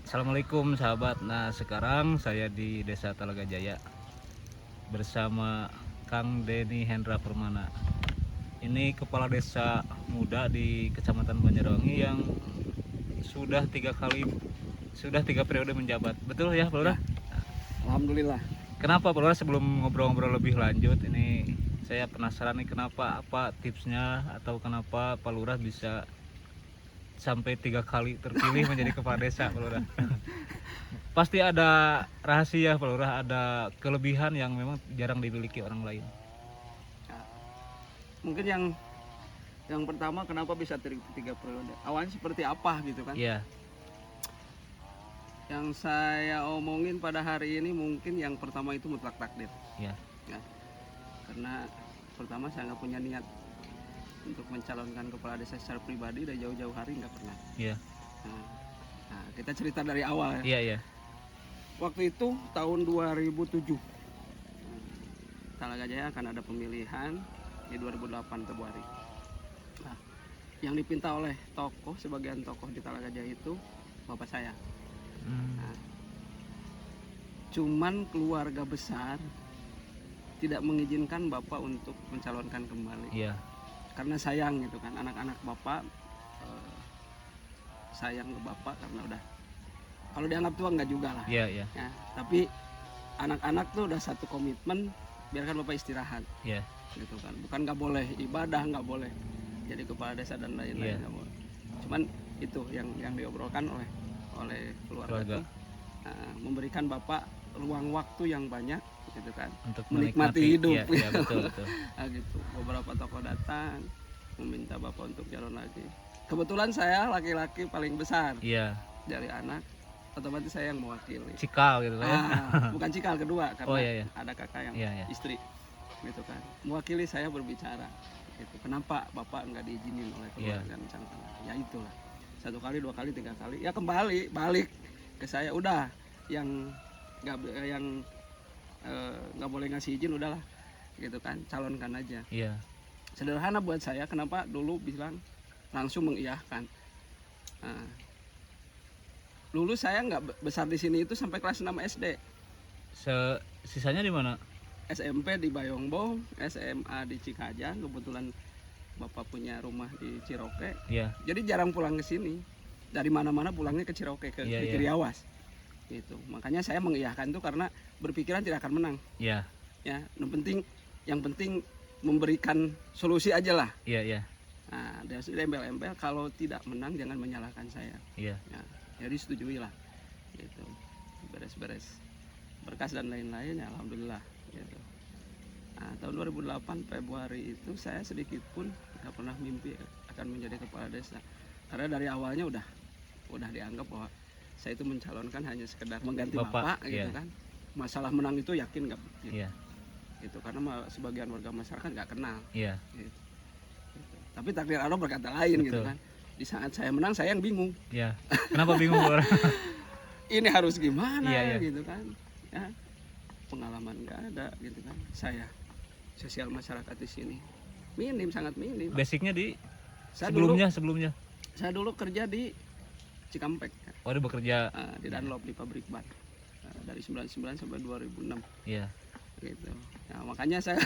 Assalamualaikum sahabat. Nah, sekarang saya di Desa Talaga Jaya bersama Kang Denny Hendra Permana. Ini kepala desa muda di Kecamatan Banjarwangi yang sudah tiga periode menjabat. Betul ya, Pak Lurah? Alhamdulillah. Kenapa, Pak Lurah, sebelum ngobrol-ngobrol lebih lanjut, ini saya penasaran nih kenapa, apa tipsnya atau kenapa Pak Lurah bisa sampai 3 kali terpilih menjadi kepala desa, Pak Lurah? Pasti ada rahasia, Pak Lurah, ada kelebihan yang memang jarang dimiliki orang lain. Ya, mungkin yang pertama kenapa bisa 3 periode? Awalnya seperti apa gitu kan? Iya, Yang saya omongin pada hari ini mungkin yang pertama itu mutlak takdir. iya, Ya, karena pertama saya nggak punya niat untuk mencalonkan kepala desa secara pribadi dari jauh-jauh hari, nggak pernah. iya, Nah, kita cerita dari awal ya. iya, iya, Waktu itu tahun 2007, Talaga Jaya akan ada pemilihan di 2008 Februari. Nah, yang dipinta oleh sebagian tokoh di Talaga Jaya itu bapak saya. Nah, cuman keluarga besar tidak mengizinkan bapak untuk mencalonkan kembali. iya, Karena sayang gitu kan, anak-anak bapak sayang ke bapak karena udah, kalau dianggap tua enggak juga lah. iya, iya, Ya, tapi anak-anak tuh udah satu komitmen, biarkan bapak istirahat iya, gitu kan. Bukan nggak boleh ibadah, nggak boleh jadi kepala desa dan lain-lain, Iya. nggak boleh. Cuman itu yang diobrolkan oleh keluarga Keluarga. tuh, memberikan bapak ruang waktu yang banyak gitu kan, Untuk menikmati menikmati hidup. Iya, iya, betul, betul. Nah, gitu. Beberapa tokoh datang meminta bapak untuk calon lagi. Kebetulan saya laki-laki paling besar Iya, dari anak, otomatis saya yang mewakili. cikal gitu kan. Bukan cikal kedua karena Oh, iya, iya. ada kakak yang Iya, iya. istri gitu kan, mewakili saya berbicara gitu. Kenapa bapak nggak diizinin oleh keluarga misalkan? Ya itulah, 1 kali, 2 kali, 3 kali, ya kembali balik ke saya. Udah yang nggak boleh ngasih izin, udahlah gitu kan, calonkan aja. Iya, Sederhana buat saya. Kenapa dulu bilang langsung mengiyahkan? Nah, dulu saya nggak besar di sini itu sampai kelas 6 SD. Sisanya di mana? SMP di Bayongbong, SMA di Cikajang. Kebetulan bapak punya rumah di Ciroke, Iya, jadi jarang pulang ke sini. Dari mana-mana pulangnya ke Ciroke, ke Iya, iya. Kriawas gitu. Makanya saya mengiyahkan itu karena berpikiran tidak akan menang iya, ya. Yang penting memberikan solusi aja lah. iya, iya, Nah, dari situ embel-embel, kalau tidak menang jangan menyalahkan saya iya, ya. Jadi setujui lah gitu, beres-beres berkas dan lain-lain ya, alhamdulillah gitu. Nah, tahun 2008 Februari itu saya sedikit pun nggak pernah mimpi akan menjadi kepala desa, karena dari awalnya udah dianggap bahwa saya itu mencalonkan hanya sekedar mengganti bapak gitu iya. kan. Masalah menang itu yakin nggak gitu, Iya, gitu, karena sebagian warga masyarakat nggak kenal iya, gitu. Tapi takdir Allah berkata lain. Betul. Gitu kan. Di saat saya menang saya yang bingung, iya. Kenapa bingung, Pak Lurah? ini harus gimana Iya, iya. gitu kan ya. Pengalaman nggak ada gitu kan. Saya sosial masyarakat di sini minim, sangat minim. Basicnya di Saya sebelumnya. Saya dulu kerja di Cikampek, Oh, dia bekerja. di Dunlop, di pabrik ban, dari 99 sampai 2006 Iya, gitu. Nah, makanya saya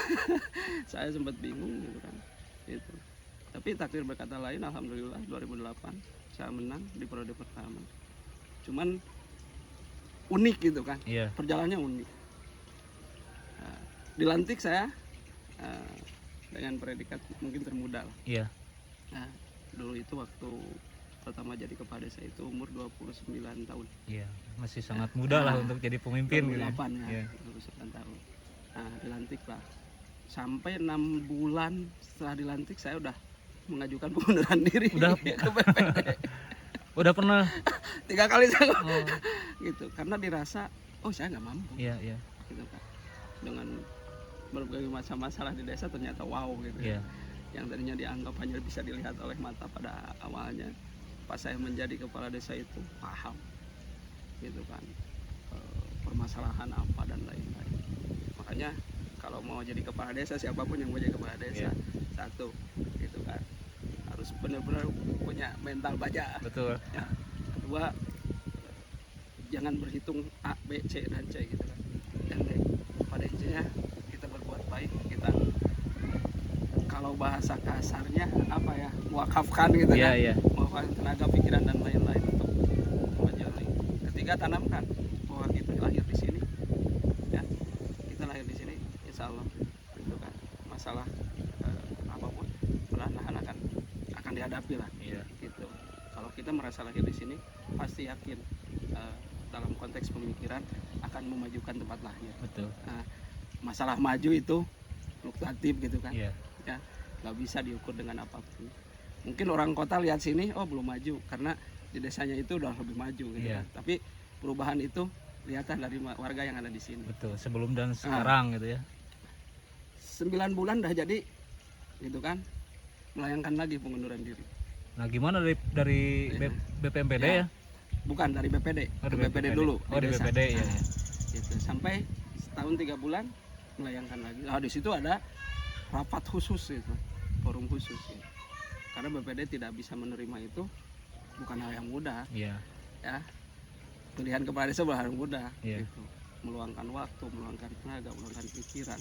saya sempat bingung gitu kan gitu. Tapi takdir berkata lain, alhamdulillah 2008 saya menang di periode pertama. Cuman unik gitu kan, iya, perjalanannya unik. Dilantik saya dengan predikat mungkin termuda lah. iya, Nah, dulu itu waktu pertama jadi kepala desa itu umur 29 tahun. iya. Masih sangat muda lah untuk jadi pemimpin gitu. 2008 Iya. ya, 29 tahun. Nah, dilantik lah. Sampai 6 bulan setelah dilantik saya udah mengajukan pengunduran diri Udah. ke PPD. Udah pernah. 3 kali saya Oh, gitu, karena dirasa saya nggak mampu iya, iya, gitu kan. Dengan berbagai macam masalah di desa ternyata wow gitu. iya, Yang tadinya dianggap hanya bisa dilihat oleh mata pada awalnya, pas saya menjadi kepala desa itu paham gitu kan, permasalahan apa dan lain-lain. Makanya kalau mau jadi kepala desa, siapapun yang mau jadi kepala desa, satu gitu kan, harus benar-benar punya mental baja. betul. Ya. Kedua, jangan berhitung A, B, C dan C gitu kan. Dan pada intinya kita berbuat baik, kita kalau bahasa kasarnya apa ya, mewakafkan gitu Iya, kan, iya. mewakafkan tenaga, pikiran dan lain-lain untuk mewajari. Ketiga, tanamkan bahwa kita lahir di sini, ya kita lahir di sini, insya Allah itu kan masalah apapun perlahan-lahan akan dihadapi lah. Iya. Gitu. Kalau kita merasa lahir di sini, pasti yakin dalam konteks pemikiran akan memajukan tempat lahir. Betul. Nah, masalah maju itu fluktuatif gitu kan. Iya. Ya, nggak bisa diukur dengan apapun. Mungkin orang kota lihat sini, oh belum maju karena di desanya itu udah lebih maju gitu Iya. kan. Tapi perubahan itu kelihatan dari warga yang ada di sini. Betul. Sebelum dan sekarang gitu ya. 9 bulan dah jadi gitu kan, melayangkan lagi pengunduran diri. Nah, gimana dari Iya. BPMPD Ya. ya? Bukan dari BPD, Oh, ke dari BPD BPD. dulu. Oh, di desa. BPD ya. Nah, gitu. Sampai setahun 3 bulan melayangkan lagi. Nah, di situ ada rapat khusus itu, forum khusus ya. Karena BPD tidak bisa menerima itu, bukan hal yang mudah Iya. ya. Pilihan kepala desa bukan hal yang mudah Iya. gitu. Meluangkan waktu, meluangkan tenaga, meluangkan pikiran,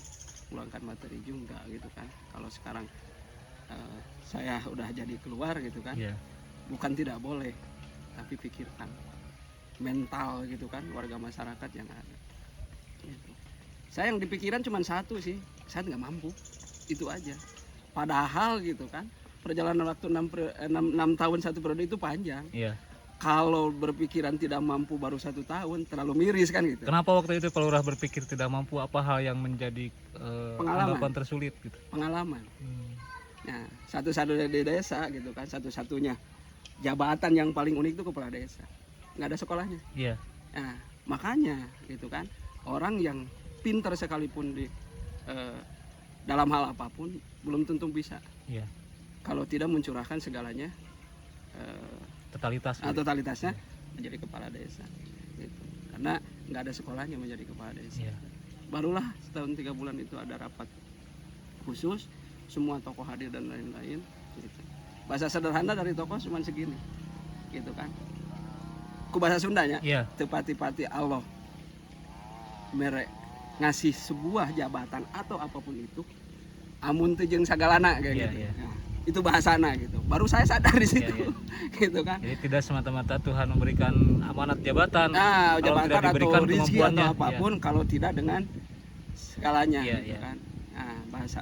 meluangkan materi juga gitu kan. Kalau sekarang saya udah jadi keluar gitu kan, Iya. bukan tidak boleh, tapi pikirkan mental gitu kan warga masyarakat yang ada gitu. Saya yang dipikiran cuma satu sih, saya nggak mampu, itu aja. Padahal gitu kan perjalanan waktu 6 tahun satu periode itu panjang. Iya. Kalau berpikiran tidak mampu baru 1 tahun, terlalu miris kan gitu. Kenapa waktu itu Pak Lurah berpikir tidak mampu? Apa hal yang menjadi Pengalaman. anggapan tersulit gitu? Pengalaman. Hmm. Nah, satu-satunya di desa gitu kan, satu-satunya jabatan yang paling unik itu kepala desa. Nggak ada sekolahnya. Iya. Nah, makanya gitu kan, orang yang pintar sekalipun di dalam hal apapun belum tentu bisa Iya. kalau tidak mencurahkan segalanya, Totalitas. Gitu. totalitasnya menjadi kepala desa gitu. Karena nggak ada sekolahnya menjadi kepala desa. Iya. Barulah setahun 3 bulan itu ada rapat khusus, semua tokoh hadir dan lain-lain gitu. Bahasa sederhana dari tokoh cuma segini gitu kan, ku bahasa Sundanya Iya. tepati-pati Allah merek ngasih sebuah jabatan atau apapun itu, amun teu jeung sagalana kayak Iya, gitu. iya. Nah, itu bahasana gitu. Baru saya sadar di situ. Iya, Gitu kan. Jadi tidak semata-mata Tuhan memberikan amanat jabatan. Nah, kalau jabatan tidak diberikan atau rezeki kemampuannya. atau apapun kalau tidak dengan segalanya Iya, gitu iya. kan. Nah,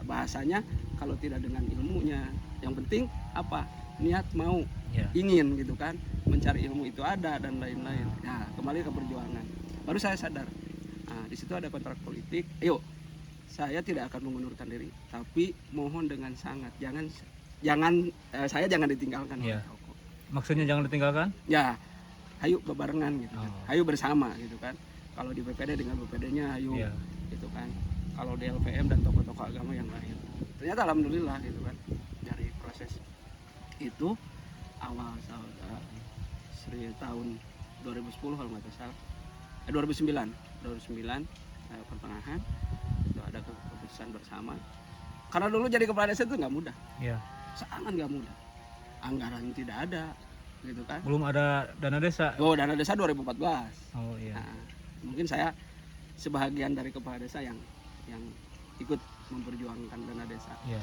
bahasanya kalau tidak dengan ilmunya. Yang penting apa? Niat mau, Iya. ingin gitu kan. Mencari ilmu itu ada dan lain-lain. Nah, kembali ke perjuangan. Baru saya sadar. Nah, di situ ada kontrak politik. Ayo, saya tidak akan mengundurkan diri, tapi mohon dengan sangat saya jangan ditinggalkan oleh Iya. tokoh. Maksudnya jangan ditinggalkan? Ya, ayo bebarengan gitu kan. Oh. Ayo bersama gitu kan. Kalau di BPD dengan BPD-nya ayo Iya. gitu kan. Kalau di LPM dan tokoh-tokoh agama yang lain. Ternyata alhamdulillah gitu kan. Dari proses itu awal tahun 2010 kalau nggak salah. 2009 pertengahan itu ada keputusan bersama. Karena dulu jadi kepala desa itu nggak mudah, Iya. sangat nggak mudah. Anggaran tidak ada, gitu kan. Belum ada dana desa. Oh, dana desa 2014. Oh iya. Nah, mungkin saya sebahagian dari kepala desa yang ikut memperjuangkan dana desa, Iya.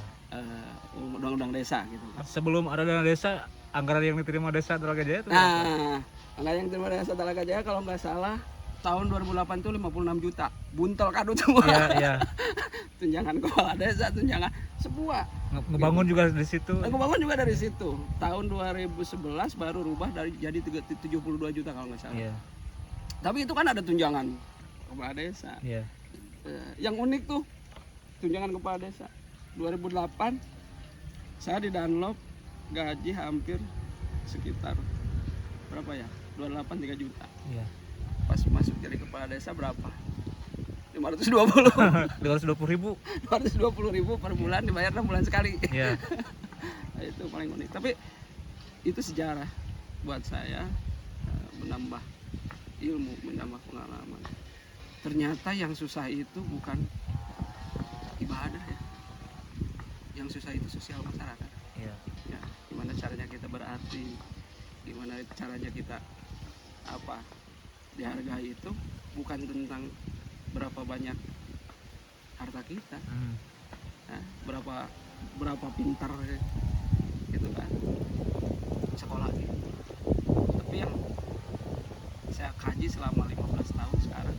undang-undang desa gitu kan. Sebelum ada dana desa, anggaran yang diterima desa Talaga Jaya itu berapa? Nah, anggaran yang terima desa Talaga Jaya kalau nggak salah tahun 2008 itu 56 juta. Buntel kadut semua. Iya, iya. Tunjangan kepala desa, tunjangan semua. Ngebangun juga di situ. Aku bangun juga dari situ. Tahun 2011 baru rubah jadi 72 juta kalau nggak salah. Iya. Tapi itu kan ada tunjangan kepala desa. Iya. Yang unik tuh tunjangan kepala desa. 2008 saya di Dunlop gaji hampir sekitar berapa ya? 28 3 juta. Iya. Pas masuk jadi kepala desa berapa? 520. 220.000. 220.000 per bulan, dibayar 6 bulan sekali. Iya. Itu paling unik. Tapi itu sejarah buat saya, menambah ilmu, menambah pengalaman. Ternyata yang susah itu bukan ibadah ya. Yang susah itu sosial masyarakat. Iya. Ya, gimana caranya kita berarti, gimana caranya kita dihargai itu bukan tentang berapa banyak harta kita, ya, berapa pintar gitu kan, sekolah gitu. Tapi yang saya kaji selama 15 tahun sekarang,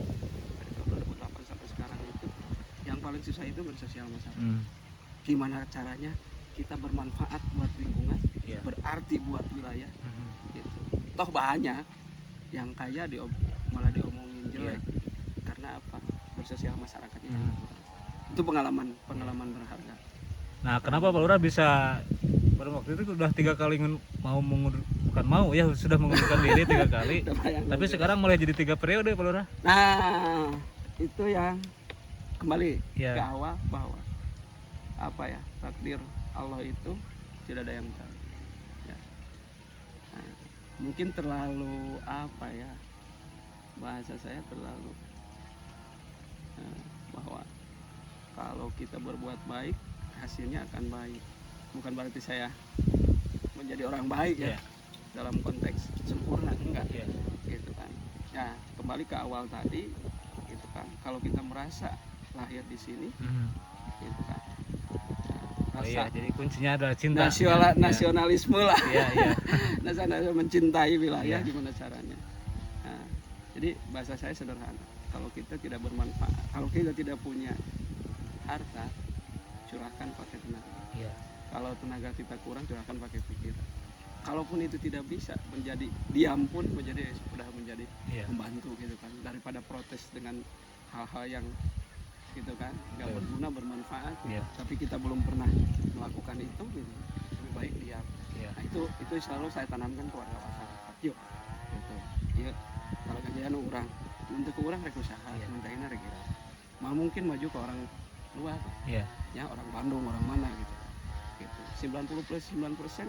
dari tahun 2008 sampai sekarang itu, yang paling susah itu bersosial masyarakat. Gimana caranya kita bermanfaat buat lingkungan, Iya. berarti buat wilayah gitu. Toh banyak yang kaya malah diomongin jelek. Karena apa? Bersosial masyarakatnya. Itu pengalaman berharga. Nah, kenapa Pak Lurah bisa pada waktu itu udah 3 kali bukan mau ya, sudah mengundurkan diri 3 kali. Tapi sekarang mulai jadi 3 periode Pak Lurah. Nah, itu yang kembali Ya. ke awal bahwa apa ya, takdir Allah itu tidak ada yang tahu. Ya. Nah, mungkin terlalu apa ya, bahasa saya terlalu bahwa kalau kita berbuat baik hasilnya akan baik. Bukan berarti saya menjadi orang baik ya, dalam konteks sempurna, enggak gitu kan. Ya, kembali ke awal tadi gitu kan, kalau kita merasa lahir di sini gitu kan, rasa Jadi kuncinya adalah cinta. nasionalisme lah. Iya. Nasionalisme, mencintai wilayah. Gimana caranya. Nah, jadi bahasa saya sederhana, kalau kita tidak bermanfaat, kalau kita tidak punya harta, curahkan pakai tenaga. Kalau tenaga kita kurang, curahkan pakai pikiran. Kalaupun itu tidak bisa, menjadi diam pun sudah menjadi membantu gitu kan, daripada protes dengan hal-hal yang gitu kan nggak berguna, bermanfaat gitu. Tapi kita belum pernah melakukan itu gitu, lebih baik diam. Nah, itu selalu saya tanamkan ke warga masyarakat. Yuk gitu. Yuk, kalau kejadian orang untuk orang rek usaha, mentainya rek gitu. Mungkin maju ke orang luar, ya orang Bandung, orang mana gitu. 90+9%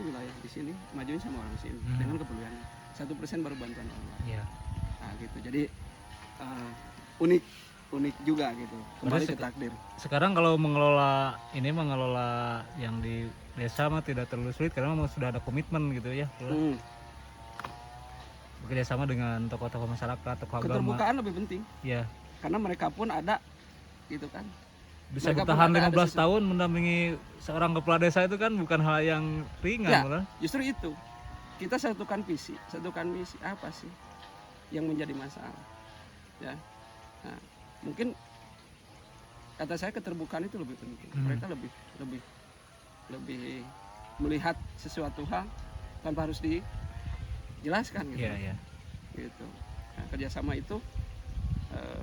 wilayah di sini majuin sama orang sini dengan keperluan. 1% baru bantuan orang lain. Nah gitu. Jadi unik juga gitu. Kembali ke takdir. Sekarang kalau mengelola yang di desa mah tidak terlalu sulit karena memang sudah ada komitmen gitu ya. Bekerja sama dengan tokoh-tokoh masyarakat, tokoh agama. Keterbukaan lebih penting. Ya. Karena mereka pun ada gitu kan. Bisa bertahan 15 tahun mendampingi seorang kepala desa itu kan bukan hal yang ringan. Ya, justru itu. Kita satukan visi, satukan misi. Apa sih yang menjadi masalah? Ya. Nah, mungkin kata saya keterbukaan itu lebih penting. Mereka lebih melihat sesuatu hal tanpa harus dijelaskan gitu. Gitu. Nah, kerjasama itu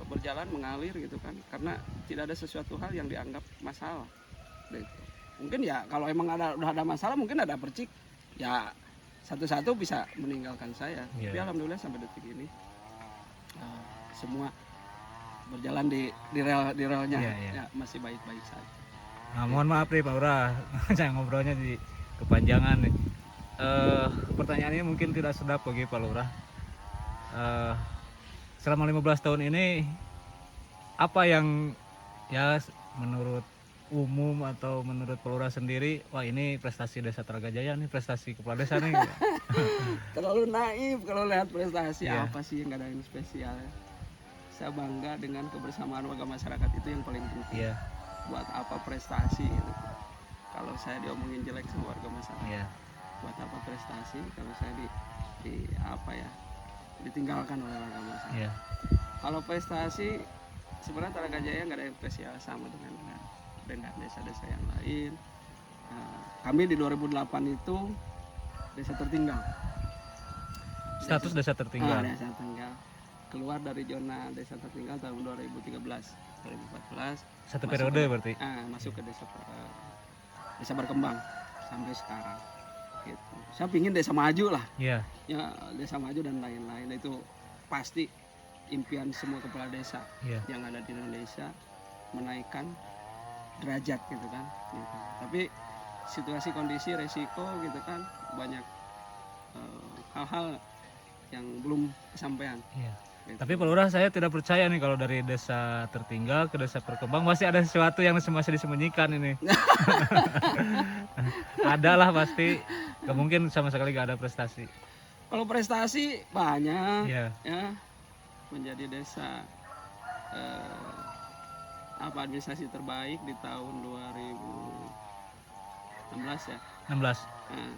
berjalan mengalir gitu kan, karena tidak ada sesuatu hal yang dianggap masalah gitu. Mungkin ya kalau emang udah ada masalah, mungkin ada percik ya, satu-satu bisa meninggalkan saya. Tapi alhamdulillah sampai detik ini semua berjalan di relnya. Ya, masih baik-baik saja. Nah, mohon maaf nih Pak Lurah, saya ngobrolnya di kepanjangan nih. Pertanyaannya mungkin tidak sedap bagi Pak Lurah. Selama 15 tahun ini apa yang ya menurut umum atau menurut Pak Lurah sendiri, wah ini prestasi Desa Telaga Jaya nih, prestasi kepala desa nih. Terlalu naif kalau lihat prestasi. Apa sih yang gak ada yang spesial ya? Saya bangga dengan kebersamaan warga masyarakat, itu yang paling penting. Buat apa prestasi gitu. Kalau saya diomongin jelek sama warga masyarakat, buat apa prestasi kalau saya ditinggalkan oleh warga masyarakat. Kalau prestasi sebenarnya Telaga Jaya nggak ada yang spesial sama dengan desa-desa yang lain. Kami di 2008 itu desa tertinggal. Status desa tertinggal. Desa tertinggal. Keluar dari zona desa tertinggal tahun 2013, 2014. Satu periode berarti. Masuk ke desa berkembang sampai sekarang. Gitu. Saya pingin desa maju lah. Ya, desa maju dan lain-lain itu pasti impian semua kepala desa yang ada di Indonesia, menaikkan derajat gitu kan. Gitu. Tapi situasi, kondisi, resiko gitu kan, banyak hal-hal yang belum kesampaian. Gitu. Tapi Pak Lurah, saya tidak percaya nih kalau dari desa tertinggal ke desa berkembang masih ada sesuatu yang masih disembunyikan ini. Adalah pasti, gak mungkin sama sekali gak ada prestasi. Kalau prestasi banyak, ya menjadi desa administrasi terbaik di tahun 2016 ya. 16. Nah,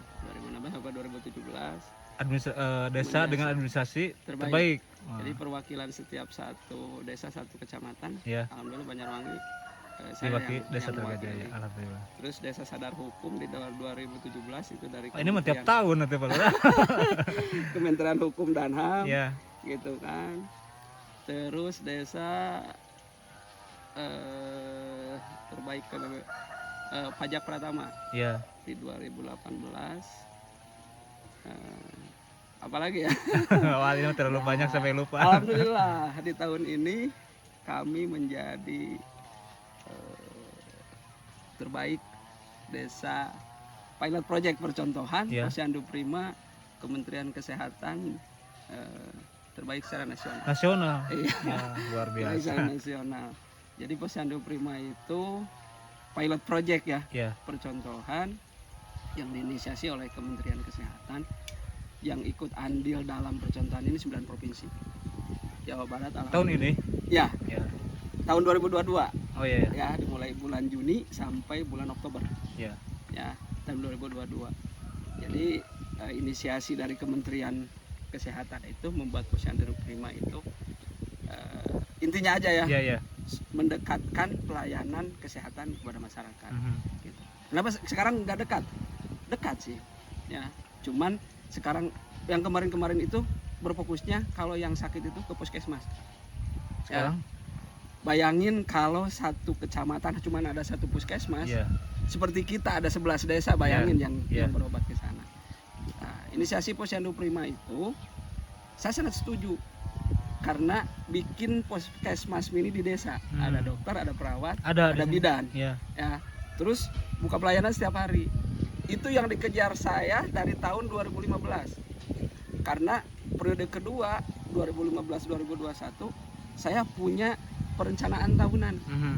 2016 sampai 2017 Desa Menjadi dengan administrasi terbaik. terbaik. Jadi perwakilan setiap satu desa, satu kecamatan. Ya, Alhamdulillah Banyuwangi saya diwakili desa yang tergajah mewakili. ya. Alhamdulillah. Terus desa sadar hukum di tahun 2017 itu dari Oh, ini mah tiap tahun nanti Pak Lurah. Kementerian Hukum dan HAM Ya, gitu kan. Terus desa terbaik pajak Pratama ya. di 2018. Apalagi ya? Wah, ini mah terlalu banyak sampai lupa. Alhamdulillah di tahun ini kami menjadi terbaik desa pilot project percontohan Ya. Posyandu Prima Kementerian Kesehatan terbaik secara nasional. Nasional. Iya. Ya, luar Terbaik secara biasa. nasional. Jadi Posyandu Prima itu pilot project ya, Ya, percontohan yang diinisiasi oleh Kementerian Kesehatan. Yang ikut andil dalam percontohan ini 9 provinsi. Jawa Barat tahun ini. Ya, Ya. tahun 2022. Oh iya. Ya, dimulai bulan Juni sampai bulan Oktober. Ya. Ya, tahun 2022. Jadi inisiasi dari Kementerian Kesehatan itu membuat Posyandu Prima itu intinya aja ya, Ya, ya. mendekatkan pelayanan kesehatan kepada masyarakat. Mhm. Gitu. Kenapa sekarang nggak dekat? Dekat sih, ya. Cuman sekarang yang kemarin-kemarin itu berfokusnya kalau yang sakit itu ke puskesmas. Ya. Sekarang? Bayangin kalau satu kecamatan cuma ada satu puskesmas, Ya. seperti kita ada 11 desa, bayangin Ya. yang berobat ke sana. Nah, inisiasi Posyandu Prima itu saya sangat setuju karena bikin puskesmas mini di desa. Ada dokter, ada perawat, Ada ada bidan. Ya. Ya, terus buka pelayanan setiap hari. Itu yang dikejar saya dari tahun 2015. Karena periode kedua 2015-2021 saya punya perencanaan tahunan. Mhm.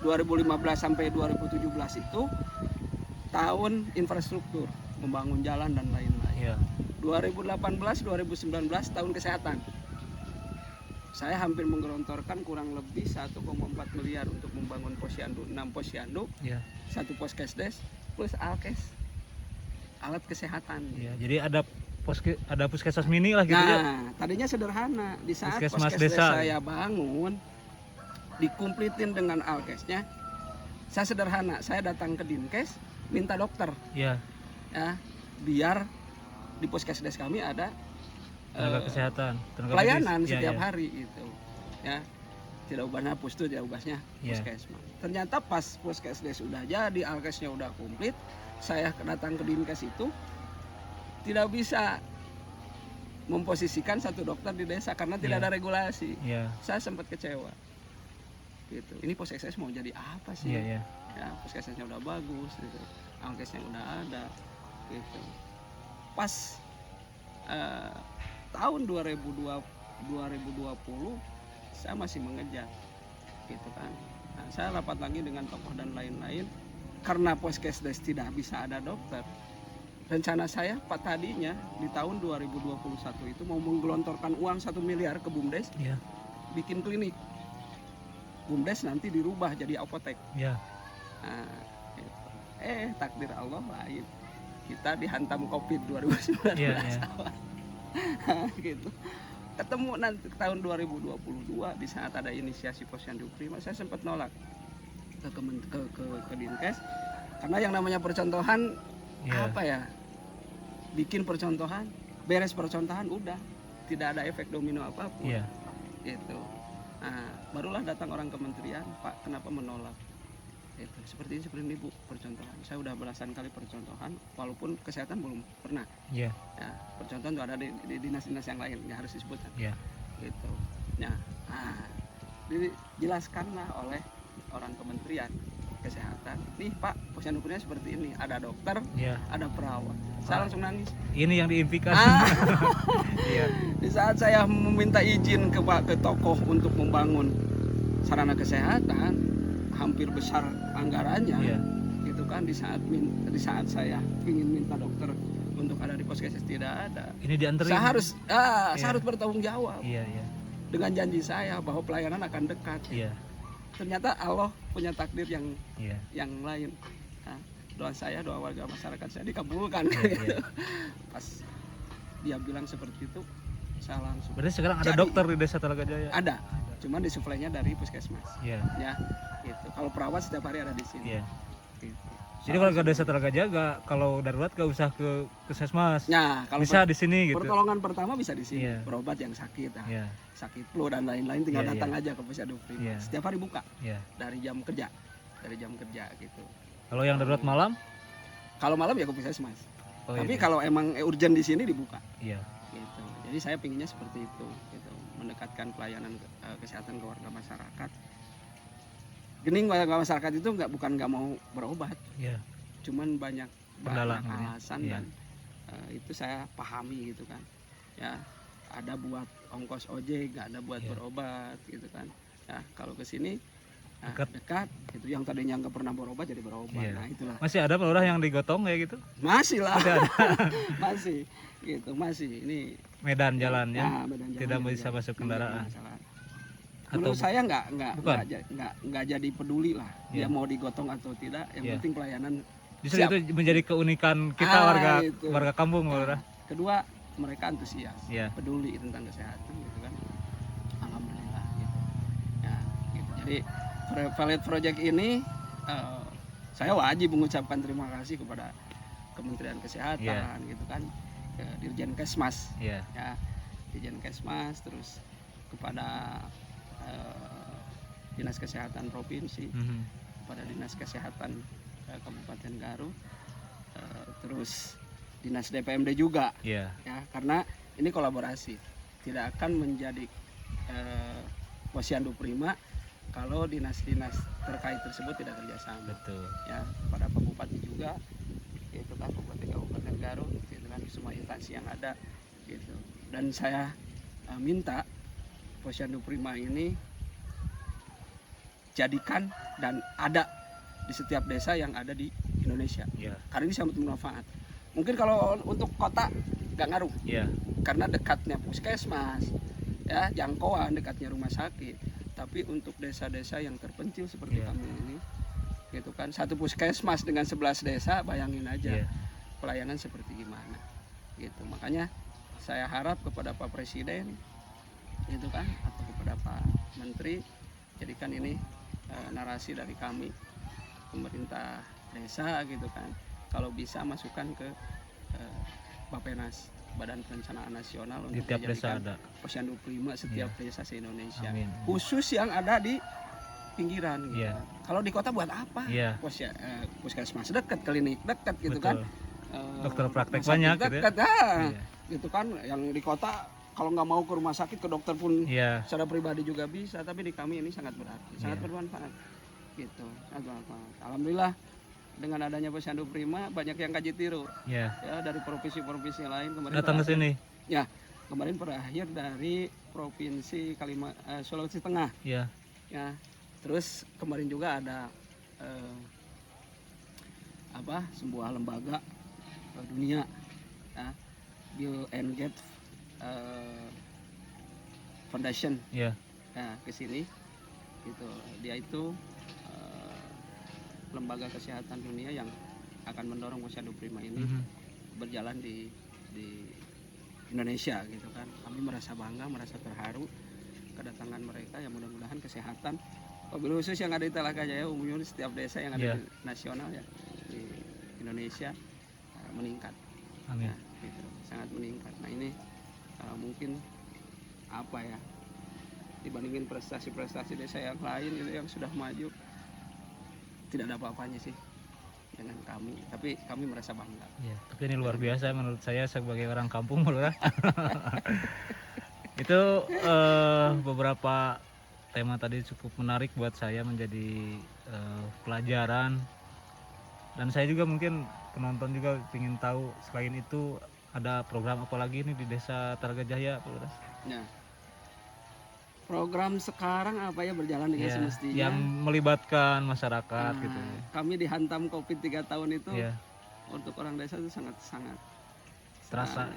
2015 sampai 2017 itu tahun infrastruktur, membangun jalan dan lain-lain. Ya. 2018-2019 tahun kesehatan. Saya hampir menggelontorkan kurang lebih 1,4 miliar untuk membangun posyandu, 6 posyandu, Ya. 1 poskesdes plus alkes, alat kesehatan. Ya. Jadi ada puskesmas mini lah gitu ya. Nah, tadinya sederhana. Di saat Puskesmas poskesdes desa. saya bangun, dikumplitin dengan alkesnya, saya sederhana. Saya datang ke Dinkes, minta dokter, Ya. ya, biar di puskesdes kami ada Tenaga kesehatan, tenaga pelayanan medis. Ya, setiap ya. hari itu, ya. Tidak ubahnya pustu, tidak ubahnya Ya. puskesmas. Ternyata pas puskesdes udah jadi, alkesnya udah komplit, saya datang ke Dinkes itu tidak bisa memposisikan satu dokter di desa karena tidak Ya. ada regulasi. Ya. Saya sempat kecewa. Gitu. Ini puskesdes mau jadi apa sih? Iya, iya. Ya, puskesdesnya udah bagus, gitu. Alkesnya udah ada, gitu. Pas tahun 2020 saya masih mengejar, gitu kan. Nah, saya rapat lagi dengan tokoh dan lain-lain karena puskesdes tidak bisa ada dokter. Rencana saya Pak tadinya di tahun 2021 itu mau menggelontorkan uang 1 miliar ke BUMDes, Iya. bikin klinik. BUMDes nanti dirubah jadi apotek. Iya. Nah, gitu. Takdir Allah baik. Kita dihantam Covid 2019. Iya, iya. Gitu. Ketemu nanti tahun 2022 di saat ada inisiasi Posyandu Prima, saya sempat nolak ke Dinkes karena yang namanya percontohan Iya. apa ya? Bikin percontohan, beres percontohan udah, tidak ada efek domino apapun. Iya. Gitu. Nah, barulah datang orang kementerian, Pak, kenapa menolak? Itu seperti ini Bu, percontohan. Saya udah belasan kali percontohan, walaupun kesehatan belum pernah. Iya. Ya, percontohan itu ada di dinas-dinas yang lain, yang harus disebutkan. Iya. Gitu. Nah, dijelaskanlah oleh orang kementerian kesehatan. Nih Pak, Posyandu Prima seperti ini, ada dokter, Iya. ada perawat. Saya langsung nangis. Ini yang diimpikan. Iya. Di saat saya meminta izin ke tokoh untuk membangun sarana kesehatan, hampir besar anggarannya, Iya. gitu kan. Di saat saya ingin minta dokter untuk ada di puskesmas tidak ada. Ini dianterin. Saya harus Iya. saya harus bertanggung jawab. Iya, iya. dengan janji saya bahwa pelayanan akan dekat. Iya. Ternyata Allah punya takdir Iya. yang lain. Nah, doa saya, doa warga masyarakat saya dikabulkan. Iya. Pas dia bilang seperti itu, saya langsung. Berarti sekarang ada Jadi, dokter di Desa Talaga Jaya? Ada, cuman disuplainya dari puskesmas. Iya. Ya, gitu. Kalau perawat setiap hari ada di sini. Iya. Gitu. Jadi kalau ke Desa Talaga Jaya, kalau darurat gak usah ke puskesmas. Nah, kalau Bisa di sini gitu. pertolongan pertama bisa di sini. Iya. Berobat yang sakit, nah, Iya. sakit flu dan lain-lain tinggal Iya, datang aja ke Posyandu Prima. Iya. Setiap hari buka Iya. dari jam kerja gitu. Kalau yang darurat malam? Kalau malam ya ke puskesmas. Oh, Tapi iya. kalau emang urgent di sini dibuka. Iya. Gitu. Jadi saya pinginnya seperti itu, gitu. Mendekatkan pelayanan kesehatan ke warga masyarakat. Gening warga masyarakat itu bukan nggak mau berobat, Iya. cuman banyak Kendala, alasan iya. dan itu saya pahami gitu kan. Ya, ada buat ongkos ojek, nggak ada buat Iya. berobat gitu kan. Ya, kalau ke sini Dekat. itu yang tadinya nggak pernah berobat jadi berobat. Iya. Nah, itulah. Masih ada pelurah yang digotong kayak gitu? Masih lah. Masih ada. Masih gitu, masih. Ini Medan jalannya. medan jalan Tidak yang bisa jalan. masuk Yang kendaraan. jadi masalah. Atau Menurut saya Bukan? nggak jadi peduli lah dia Iya. mau digotong atau tidak, yang Iya. penting pelayanan. justru Siap. itu menjadi keunikan kita Itu. warga kampung, pelurah. Kedua, mereka antusias, Iya. peduli tentang kesehatan gitu kan. Alhamdulillah gitu. Ya, gitu. Jadi Valid Project ini saya wajib mengucapkan terima kasih kepada Kementerian Kesehatan gitu kan, ke Dirjen Kesmas. Iya. Ya, Dirjen Kesmas, terus kepada Dinas Kesehatan Provinsi, Mhm. kepada Dinas Kesehatan Kabupaten Garut, terus Dinas DPMD juga, Iya. ya, karena ini kolaborasi, tidak akan menjadi Posyandu Prima kalau dinas-dinas terkait tersebut tidak kerjasama. Betul. Ya, pada Pak Bupati juga, gitu kan, Bupati Kabupaten Garut, gitu kan, semua instansi yang ada, gitu. Dan saya minta Posyandu Prima ini jadikan dan ada di setiap desa yang ada di Indonesia, Iya. karena ini sangat bermanfaat. Mungkin kalau untuk kota nggak ngaruh, Iya. karena dekatnya puskesmas, ya, jangkauan dekatnya rumah sakit. Tapi untuk desa-desa yang terpencil seperti Iya. kami ini, gitu kan, satu puskesmas dengan 11 desa, bayangin aja Iya. pelayanan seperti gimana, gitu. Makanya saya harap kepada Pak Presiden, gitu kan, atau kepada Pak Menteri, jadikan ini narasi dari kami pemerintah desa, gitu kan. Kalau bisa masukkan ke Bapenas, Badan Perencanaan Nasional, Di untuk tiap desa dijadikan ada. Posyandu Prima setiap Iya. desa se-Indonesia. Amin. Khusus yang ada di pinggiran, gitu. Iya. kan. Kalau di kota buat apa? Iya. Puskesmas dekat, klinik dekat, gitu Betul. kan. Dokter praktek rumah sakit banyak gitu ya. dekat, Iya. gitu kan. Yang di kota kalau nggak mau ke rumah sakit, ke dokter pun Iya. secara pribadi juga bisa, tapi di kami ini sangat berarti, sangat Iya. bermanfaat, gitu. Sangat bermanfaat. Alhamdulillah dengan adanya Posyandu Prima banyak yang kaji tiru, Iya. ya, dari provinsi-provinsi lain. Kemarin Datang ke sini. ya, kemarin berakhir dari provinsi Sulawesi Tengah, Iya. ya. Terus kemarin juga ada sebuah lembaga dunia, ya, Bill and Gates Foundation, Iya. ya, ke sini, gitu. Dia itu lembaga kesehatan dunia yang akan mendorong Posyandu Prima ini Mhm. berjalan di Indonesia, gitu kan. Kami merasa bangga, merasa terharu kedatangan mereka. Ya, mudah-mudahan kesehatan mobil khusus yang ada di Talaga Jaya umumnya di setiap desa yang ada Iya. di nasional, ya, di Indonesia meningkat, Amin. ya, gitu, sangat meningkat. Nah, ini mungkin apa ya, dibandingin prestasi-prestasi desa yang lain itu yang sudah maju, tidak ada apa-apanya sih dengan kami, tapi kami merasa bangga. Iya, tapi ini luar biasa menurut saya sebagai orang kampung, pelurah. Itu beberapa tema tadi cukup menarik buat saya, menjadi pelajaran, dan saya juga mungkin penonton juga ingin tahu selain itu ada program apa lagi nih di Desa Talaga Jaya, pelurah? Nah, program sekarang apa ya, berjalan dengan Iya, semestinya. yang melibatkan masyarakat gitu. Kami dihantam COVID 3 tahun itu, Iya, untuk orang desa itu sangat-sangat terasa.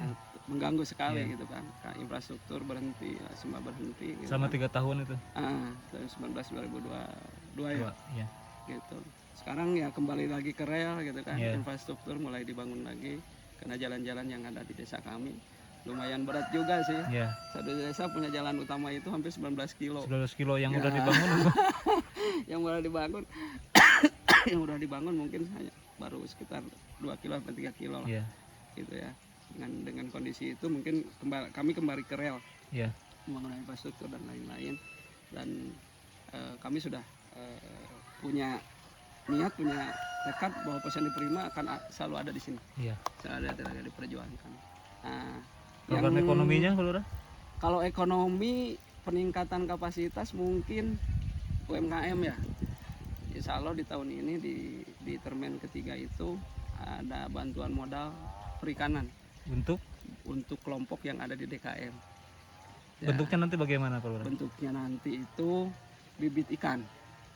mengganggu sekali Iya. gitu kan. Infrastruktur berhenti, semua berhenti gitu Selama kan. 3 tahun itu. Tahun 2022 ya Iya. gitu. Sekarang ya kembali lagi ke rel gitu kan. Iya. Infrastruktur mulai dibangun lagi karena jalan-jalan yang ada di desa kami lumayan berat juga sih. Iya. Satu desa punya jalan utama itu hampir 19 kilo 19 kilo yang Ya. udah dibangun apa? yang udah dibangun yang udah dibangun mungkin hanya baru sekitar 2 kilo atau 3 kilo lah Iya. gitu ya. Dengan kondisi itu mungkin kami kembali ke rel, Iya. pembangunan infrastruktur dan lain-lain, dan kami sudah punya niat, punya tekad bahwa Posyandu Prima akan selalu ada di sini, Iya. selalu ada diperjuangkan. Nah, Program ekonominya Pak Lurah? kalau ekonomi peningkatan kapasitas mungkin UMKM ya. Insya Allah di tahun ini di termen ketiga itu ada bantuan modal perikanan untuk kelompok yang ada di DKM. Ya, bentuknya nanti bagaimana Pak Lurah? bentuknya nanti itu bibit ikan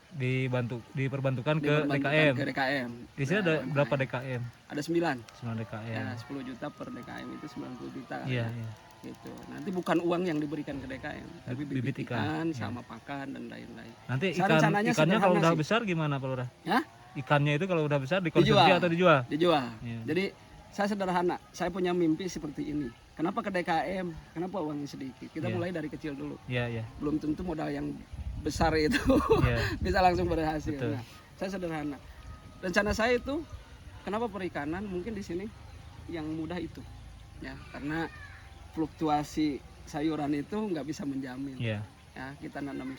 Diperbantukan ke diperbantukan DKM. ke DKM. Di sini ada UMKM. berapa DKM? Ada 9. 9 DKM. Ya, 10 juta per DKM itu 90 juta. Iya, Ya. iya. Gitu. Nanti bukan uang yang diberikan ke DKM, tapi Bibit bibit ikan. ikan sama pakan dan lain-lain. Nanti Rencananya ikannya kalau sederhana udah sih. besar gimana Pak Lurah? Hah? Ikannya itu kalau udah besar dikonsumsi Dijual. atau dijual? Dijual. Iya. Jadi saya sederhana, saya punya mimpi seperti ini. Kenapa ke DKM? Kenapa uangnya sedikit? Kita Iya. mulai dari kecil dulu. Iya, iya. Belum tentu modal yang besar itu Iya. bisa langsung berhasil. Betul. Nah, saya sederhana. Rencana saya itu, kenapa perikanan? Mungkin di sini yang mudah itu, ya, karena fluktuasi sayuran itu nggak bisa menjamin. Iya. Ya, kita nanam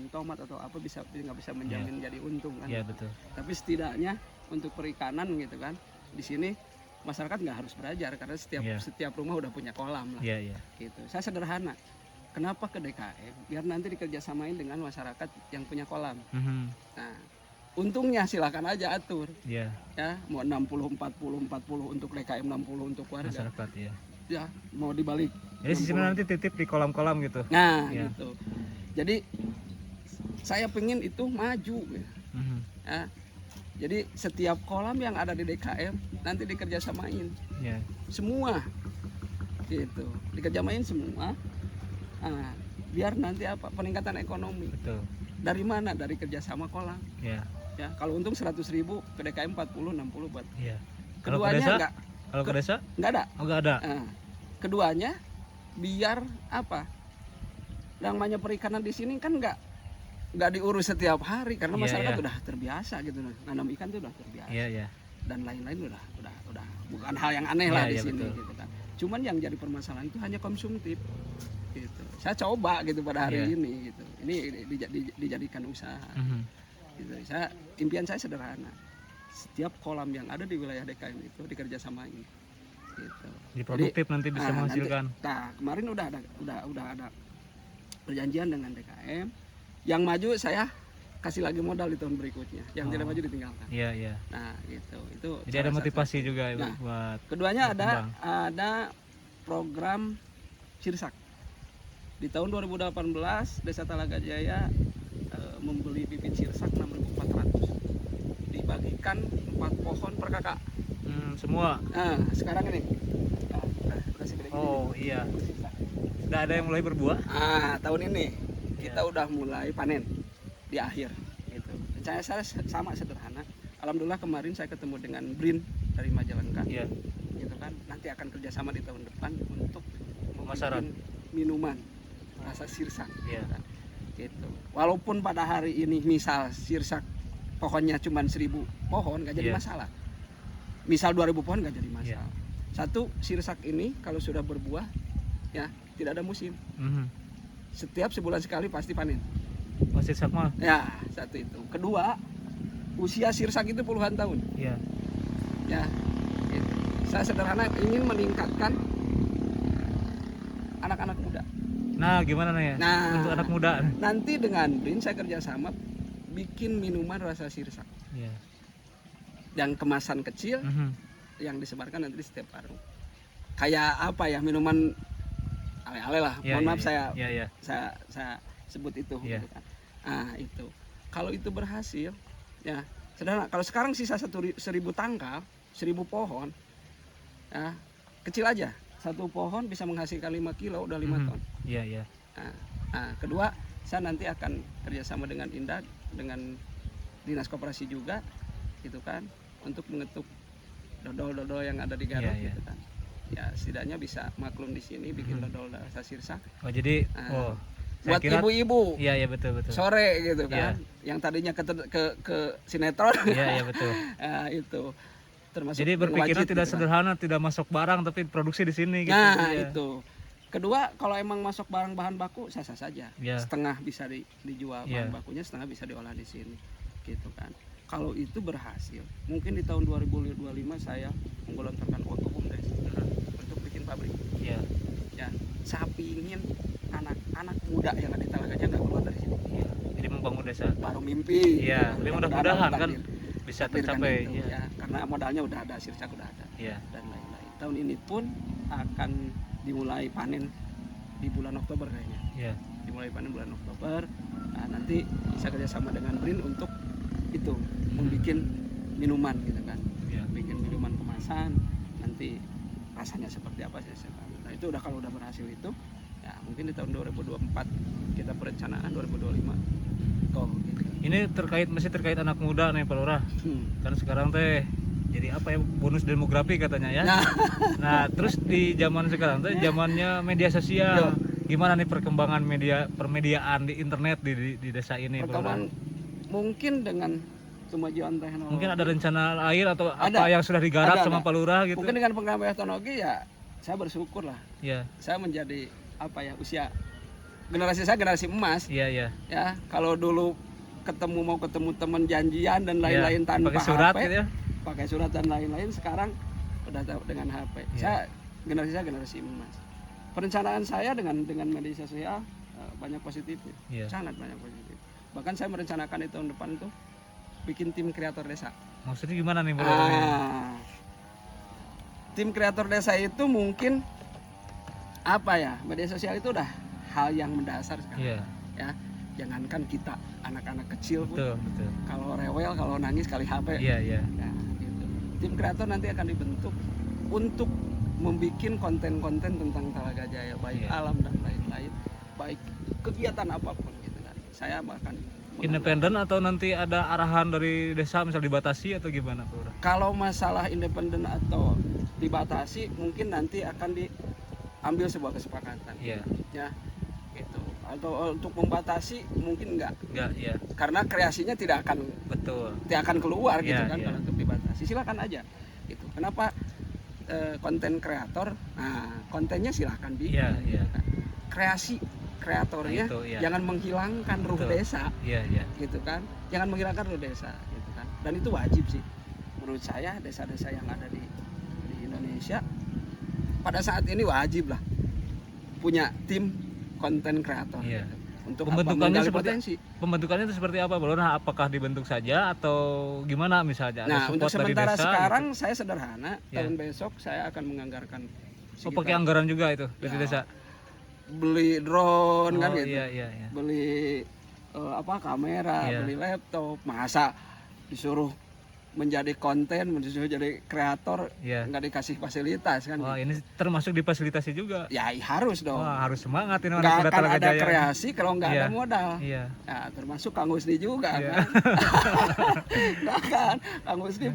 tomat atau apa nggak bisa menjamin jadi untung kan. Iya, betul. Tapi setidaknya untuk perikanan gitu kan, di sini masyarakat nggak harus belajar karena Iya. setiap rumah udah punya kolam lah. Iya, iya. Gitu. Saya sederhana. Kenapa ke DKM? Biar nanti dikerjasamain dengan masyarakat yang punya kolam. Mhm. Nah, untungnya silakan aja atur. Iya, Ya, mau 60 40 untuk DKM, 60 untuk warga. masyarakat ya. Ya, mau dibalik. Jadi sistemnya nanti titip di kolam-kolam gitu. Nah, Iya. gitu. Jadi saya pengen itu maju. Mhm. Ya. Jadi setiap kolam yang ada di DKM nanti dikerjasamain Iya. semua, gitu. Dikerjasamain semua. Nah, biar nanti apa? Peningkatan ekonomi. Betul. Dari mana? Dari kerjasama kolam. Iya. Ya, kalau untung 100.000 ke DKM 40-60 buat. Iya. Kalau ke Keduanya desa? enggak Kalau ke desa? ada. Oh, enggak ada. Nah, keduanya biar apa? Namanya perikanan di sini kan nggak diurus setiap hari karena Iya, masyarakat iya. udah terbiasa gitu. Nanam ikan tuh udah terbiasa. Iya, iya. Dan lain-lain udah bukan hal yang aneh lah Iya, di iya, sini betul. gitu kan. Cuman yang jadi permasalahan itu hanya konsumtif gitu. Saya coba gitu pada hari Iya. ini gitu. Ini dijadikan usaha. Mhm. Gitu. Impian saya sederhana. Setiap kolam yang ada di wilayah DKM itu dikerjasamain. Gitu. Jadi produktif nanti bisa menghasilkan. Kemarin udah ada perjanjian dengan DKM. Yang maju saya kasih lagi modal di tahun berikutnya. Yang tidak Oh. maju ditinggalkan. Iya, iya. Nah, gitu. Itu Jadi salah ada satu. motivasi juga Ibu, Nah, buat Keduanya berkembang. ada program Sirsak. Di tahun 2018 Desa Talaga Jaya membeli bibit Sirsak 6.400. Dibagikan 4 pohon per kakak. Semua. Nah, sekarang ini. Nah, udah segede gini. Oh, iya. Sirsak. Sudah ada yang mulai berbuah? Tahun ini kita Iya. udah mulai panen di akhir gitu. Rencana saya sama sederhana. Alhamdulillah kemarin saya ketemu dengan Brin dari Majalengka. Iya. Gitu kan. Nanti akan kerjasama di tahun depan untuk Pemasaran. membuat minuman rasa Sirsak. Iya. Gitu. Walaupun pada hari ini misal Sirsak pohonnya cuma 1.000 pohon nggak jadi Iya. masalah. Misal 2.000 pohon nggak jadi Iya. masalah. Satu, Sirsak ini kalau sudah berbuah ya tidak ada musim. Mhm. Setiap sebulan sekali pasti panen. Oh, sirsak mah. Ya, satu itu. Kedua, usia Sirsak itu puluhan tahun. Iya. Ya, gitu. Saya sederhana ingin meningkatkan anak-anak muda. Nah, gimana nih ya? Nah. Untuk anak muda. Nanti dengan Brin saya kerjasama bikin minuman rasa Sirsak. Iya. Yang kemasan kecil, Mhm. yang disebarkan nanti di setiap warung. Kayak apa ya, minuman ale-ale lah. Iya, Mohon iya, maaf iya. Iya, iya. saya sebut itu. Iya. Gitu kan. Nah, itu. Kalau itu berhasil, ya sederhana. Kalau sekarang sisa 1.000 tangkal, 1.000 pohon, ya kecil aja. satu pohon bisa menghasilkan 5 kilo, udah 5 ton. Iya, iya. Nah, kedua, saya nanti akan kerjasama dengan Indak, dengan Dinas Koperasi juga, gitu kan, untuk mengetuk dodol-dodol yang ada di Garut, Iya, iya. gitu kan. Ya, setidaknya bisa maklum di sini bikin dodol rasa sirsa. Oh, jadi Nah, saya buat kira ibu-ibu iya, iya, betul, betul. sore gitu Iya. kan, yang tadinya ke sinetron, Iya, iya, betul. nah, itu termasuk Jadi yang berpikirnya wajib, tidak gitu kan. sederhana, tidak masuk barang tapi produksi di sini gitu. Nah, Iya. itu. Kedua, kalau emang masuk barang bahan baku sah-sah saja. Iya. Setengah bisa dijual Iya. bahan bakunya, setengah bisa diolah di sini. Gitu kan. Kalau itu berhasil, mungkin di tahun 2025 saya menggelontorkan uang ke BUMDes untuk bikin pabrik. Iya. Ya, saya pingin anak-anak muda yang ada di Talagajah nggak keluar dari sini. Iya. Jadi membangun desa. Baru mimpi. Iya, tapi mudah-mudahan kan takdir. bisa Takdirkan tercapai. itu, Iya. ya, karena modalnya udah ada, sirsak udah ada. Iya. Dan lain-lain. Tahun ini pun akan dimulai panen di bulan Oktober kayaknya. Iya. Dimulai panen bulan Oktober. Nah, nanti bisa kerjasama dengan BRIN untuk itu membuat minuman gitu kan. Iya. Bikin minuman kemasan. Nanti rasanya seperti apa sih? Nah, itu udah kalau udah berhasil itu, ya mungkin di tahun 2024 kita perencanaan 2025. Gitu. Ini masih terkait anak muda nih Pak Lurah. Kan sekarang teh jadi apa ya, bonus demografi katanya ya. Nah, Nah, terus di zaman sekarang tuh zamannya media sosial. Gimana nih perkembangan permediaan di internet di desa ini, Pak Lurah? perkembangan mungkin dengan kemajuan teknologi. Mungkin ada rencana lain atau Ada. apa yang sudah digarap Ada, sama ada. Pak Lurah gitu? Mungkin dengan pengembangan teknologi ya saya bersyukur lah. Iya. Saya menjadi apa ya, usia generasi saya generasi emas. Iya, iya. Ya, kalau dulu mau ketemu teman janjian dan lain-lain Iya, tanpa pakai surat HP, gitu ya. pakai surat dan lain-lain, sekarang udah dengan HP. Iya. Saya generasi emas. Perencanaan saya dengan media sosial banyak positif, Iya. sangat banyak positif. Bahkan saya merencanakan di tahun depan itu bikin tim kreator desa. Maksudnya gimana nih, Pak Lurah? Tim kreator desa itu mungkin apa ya, media sosial itu udah hal yang mendasar sekarang. Iya. Ya, jangankan kita anak-anak kecil pun Betul, betul. kalau rewel, kalau nangis kali HP. Iya, iya. Nah, gitu. Tim kreator nanti akan dibentuk untuk membuat konten-konten tentang Talagajaya, baik Iya. alam dan lain-lain, baik kegiatan apapun gitu kan. Saya bahkan Independen atau nanti ada arahan dari desa misal dibatasi atau gimana, Pak Lurah? kalau masalah independen atau dibatasi, mungkin nanti akan diambil sebuah kesepakatan. Iya. Ya, gitu. Atau untuk membatasi mungkin enggak, Enggak, iya. karena kreasinya tidak akan Betul. keluar gitu Iya, kan. iya. Kalau untuk dibatasi silakan aja gitu. Kenapa konten kreator, nah kontennya silakan bikin. Iya, iya. Nah, kreasi kreatornya Nah, itu, iya. jangan menghilangkan ruh Betul. desa Iya, iya. gitu kan, jangan menghilangkan ruh desa gitu kan. Dan itu wajib sih menurut saya. Desa-desa yang ada di Indonesia pada saat ini wajib lah punya tim konten kreator. Iya. Gitu. Untuk Pembentukannya menggali seperti potensi. Pembentukannya itu seperti apa, Pak Lurah? Apakah dibentuk saja atau gimana misalnya? Ada Nah, untuk support dari sementara desa, sekarang gitu? saya sederhana. Ya. Tahun besok saya akan menganggarkan Oh, pakai anggaran juga itu dari Ya, desa. beli drone kan Oh, gitu. iya, iya, iya. Beli kamera, Iya. beli laptop. Masa disuruh menjadi konten, disuruh jadi kreator, Iya. nggak dikasih fasilitas kan? Wah, gitu. ini termasuk difasilitasi juga. Ya harus dong. Wah, harus semangat ini Nggak anak muda akan ada Talagajaya. kreasi kalau nggak Iya. ada modal. Iya. Ya, termasuk Kang Husni juga Iya. kan. Nggak kan? Kang Husni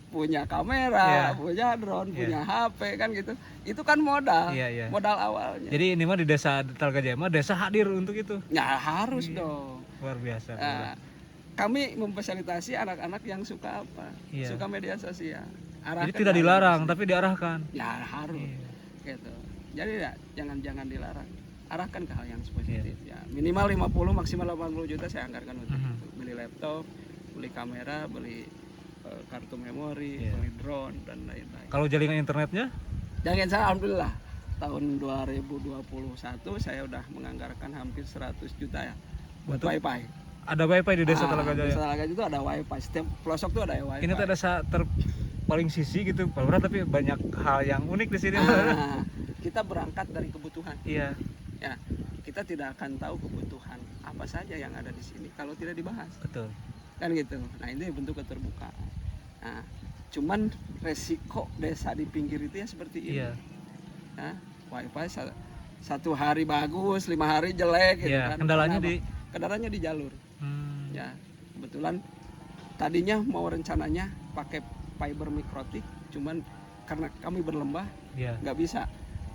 punya kamera, Iya. punya drone, Iya. punya HP kan gitu. Itu kan modal. Iya, iya. Modal awalnya. Jadi ini mah di desa Talagajaya mah desa hadir untuk itu. Ya harus Iya. dong. Luar biasa. Pak Nah, Lurah. kami memfasilitasi anak-anak yang suka apa? Iya. Suka media sosial. Jadi Arahkan tidak ke dilarang, media tapi diarahkan. sosial. Ya harus. Iya. Gitu. Jadi ya jangan dilarang. Arahkan ke hal yang positif. Iya. Ya, minimal 50 maksimal 80 juta saya anggarkan untuk Mhm. itu. Beli laptop, beli kamera, beli kartu memori, Iya. beli drone dan lain-lain. Kalau jaringan internetnya? Jangan salah, alhamdulillah tahun 2021 saya udah menganggarkan hampir 100 juta ya buat Untuk wifi. ada wifi di desa Desa Talagajaya. Talagajaya itu ada wifi. Setiap pelosok tuh ada wifi. Ini tuh desa paling sisi gitu, Pak Lurah, tapi banyak hal yang unik di sini. Ah, kita berangkat dari kebutuhan. Iya. Ya, kita tidak akan tahu kebutuhan apa saja yang ada di sini kalau tidak dibahas. Betul. Kan gitu. Nah, ini bentuk keterbukaan. Nah, cuman resiko desa di pinggir itu ya seperti ini. Iya. ya. Wifi satu hari bagus, 5 hari jelek gitu Iya, kan. kendalanya Karena apa? Kendalanya di jalur. Ya, kebetulan tadinya mau rencananya pakai fiber mikrotik, cuman karena kami berlembah Iya. nggak bisa.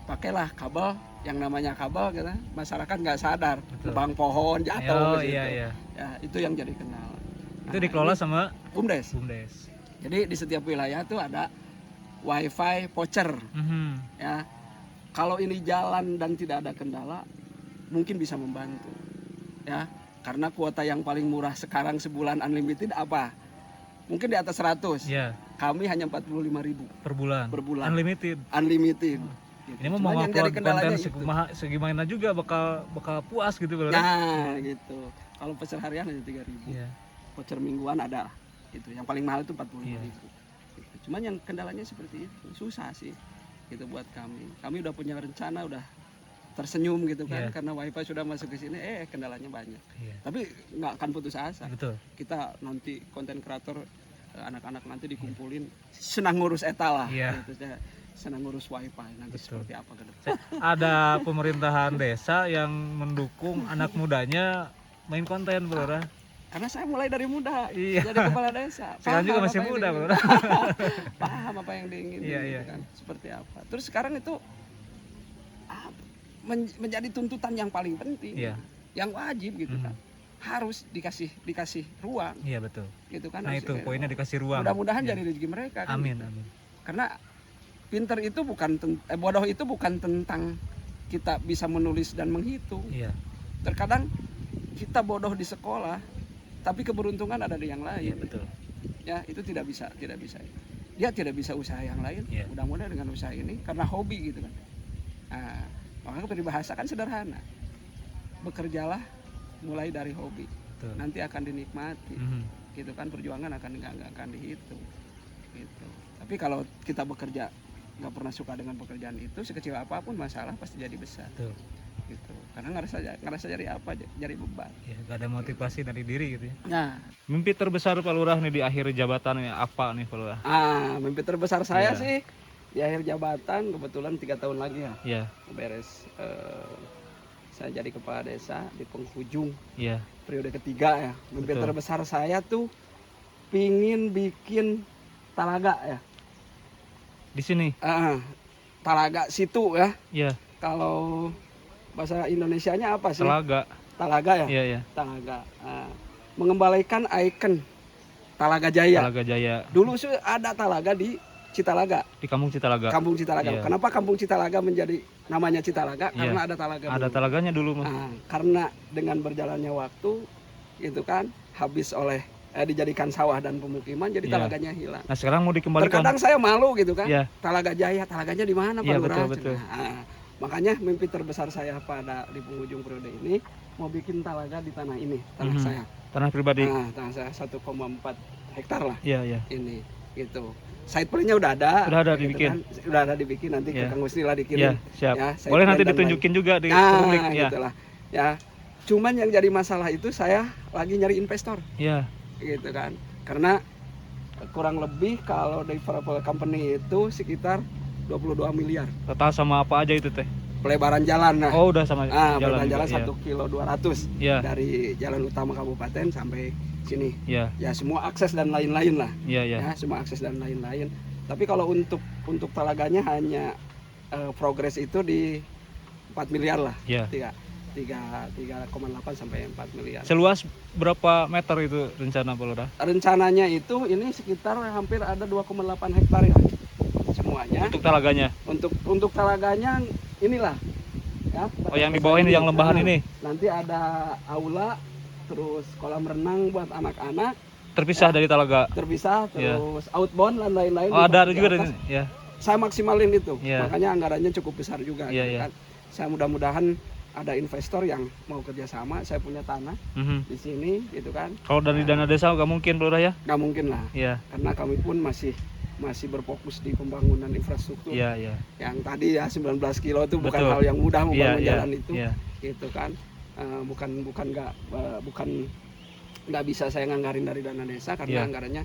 Pakailah kabel, yang namanya kabel gitu. Masyarakat nggak sadar, Betul. nebang pohon jatuh Oh ke situ. iya iya. Ya, itu yang jadi kendala. Itu dikelola ini sama BUMDes. BUMDes. Jadi di setiap wilayah tuh ada wifi voucher ya. Kalau ini jalan dan tidak ada kendala, mungkin bisa membantu ya. Karena kuota yang paling murah sekarang sebulan unlimited apa? Mungkin di atas 100. Iya. Kami hanya 45.000 Per bulan. per bulan. Unlimited. Unlimited. Gitu. Ini mau Cuman yang jadi upload kendalanya konten itu. segimana juga bakal puas gitu Bro. Nah, gitu. Kalau voucher harian hanya 3.000. Iya. Voucher mingguan ada. Itu yang paling mahal itu 45.000. Iya. Gitu. Cuman yang kendalanya seperti itu. Susah sih. Gitu buat kami. Kami udah punya rencana, udah tersenyum gitu kan, Iya. karena wifi sudah masuk ke sini, kendalanya banyak. Iya. Tapi nggak akan putus asa. Betul. Kita nanti konten kreator, anak-anak nanti dikumpulin, senang ngurus eta lah. Iya. Gitu, senang ngurus wifi nanti. Betul. Seperti apa ke depan. Ada pemerintahan desa yang mendukung anak mudanya main konten Bro. Karena saya mulai dari muda, Iya. jadi kepala desa. Sekarang juga Paham masih apa yang muda diingin. Bro. Paham apa yang diingin, Iya, gitu iya. kan. Seperti apa. Terus sekarang itu menjadi tuntutan yang paling penting, Iya. yang wajib gitu kan. Harus dikasih ruang Iya betul. gitu kan. Nah harus itu dikasih poinnya ruang. dikasih ruang. Mudah-mudahan Iya. jadi rezeki mereka kan. Amin gitu. amin. Karena pinter itu bukan bodoh itu bukan tentang kita bisa menulis dan menghitung. Iya. Terkadang kita bodoh di sekolah, tapi keberuntungan ada di yang lain. Iya betul. Ya, itu tidak bisa. Dia tidak bisa usaha yang lain. Iya. Mudah-mudahan dengan usaha ini karena hobi gitu kan. Nah, makanya peribahasa kan sederhana. Bekerjalah mulai dari hobi. Betul. Nanti akan dinikmati. Mhm. Gitu kan, perjuangan nggak akan dihitung. Gitu. Tapi kalau kita bekerja nggak pernah suka dengan pekerjaan itu, sekecil apapun masalah pasti jadi besar. Betul. Gitu. Karena ngerasa jadi apa? Jadi beban. Ya, gak ada motivasi dari diri gitu ya. Nah, Mimpi terbesar Pak Lurah nih di akhir jabatannya apa nih Pak Lurah? mimpi terbesar saya Iya. sih di akhir jabatan, kebetulan 3 tahun lagi ya Iya. beres, saya jadi kepala desa di penghujung Iya. periode ketiga ya. Mimpi Betul. terbesar saya tuh pingin bikin talaga ya. Di sini. Talaga situ ya. Iya. Kalau bahasa Indonesianya apa sih? Telaga. Talaga ya. Iya iya. Talaga. Mengembalikan ikon Talaga Jaya. Telaga Jaya Dulu sih ada talaga di Citalaga, di Kampung Citalaga. Kampung Citalaga. Iya. Kenapa Kampung Citalaga menjadi namanya Citalaga? Iya. Karena ada talaga. Ada dulu. telaganya dulu Mas. Karena dengan berjalannya waktu, gitu kan, habis oleh dijadikan sawah dan pemukiman, jadi Iya. talaganya hilang. Nah sekarang mau dikembalikan. Terkadang saya malu gitu kan, Iya. Talaga Jaya, talaganya di mana Pak Iya, Lurah? betul. Makanya mimpi terbesar saya pada di penghujung periode ini mau bikin talaga di tanah ini, tanah Mhm. saya. Tanah pribadi. Tanah saya 1,4 hektar lah Iya iya. ini, gitu. Site plan-nya udah ada. Udah ada gitu dibikin. kan. Udah ada dibikin, nanti Iya. ke Kang Musni lah Iya dikirim. siap. Ya, site Boleh plan nanti dan ditunjukin juga di publik ya. gitulah. Ya. Cuman yang jadi masalah itu saya lagi nyari investor, Iya. gitu kan. Karena kurang lebih kalau developer company itu sekitar 22 miliar. Total sama apa aja itu teh? Pelebaran jalan nah. Oh udah sama jalan Pelebaran juga. jalan Iya. 1 kilo 200 Iya. dari jalan utama kabupaten sampai sini. Iya. Ya semua akses dan lain-lain lah. Iya iya. Ya, semua akses dan lain-lain. Tapi kalau untuk talaganya hanya progres itu di 4 miliar lah. Iya. 3,8 sampai 4 miliar. Seluas berapa meter itu rencana Pak Lurah? Rencananya itu ini sekitar hampir ada 2,8 hektar ya semuanya. Untuk telaganya. Untuk talaganya inilah ya. Oh yang di bawah ini yang lembahan ini Nanti ada aula, terus kolam renang buat anak-anak terpisah dari talaga. terpisah, Iya. terus outbound dan lain-lain. Oh ada di juga atas. dari ya. Saya maksimalin itu, Iya. makanya anggarannya cukup besar juga. Iya, gitu iya. kan. Saya mudah-mudahan ada investor yang mau kerjasama. Saya punya tanah Mhm. di sini, gitu kan. Kalau dari dana desa nggak mungkin Pak Lurah ya? Nggak mungkin lah, Iya. karena kami pun masih berfokus di pembangunan infrastruktur. Iya iya. Yang tadi ya 19 kilo itu bukan Betul. hal yang mudah Iya membangun iya. jalan itu, Iya. gitu kan. Bukan nggak bisa saya nganggarin dari dana desa karena Iya. anggarannya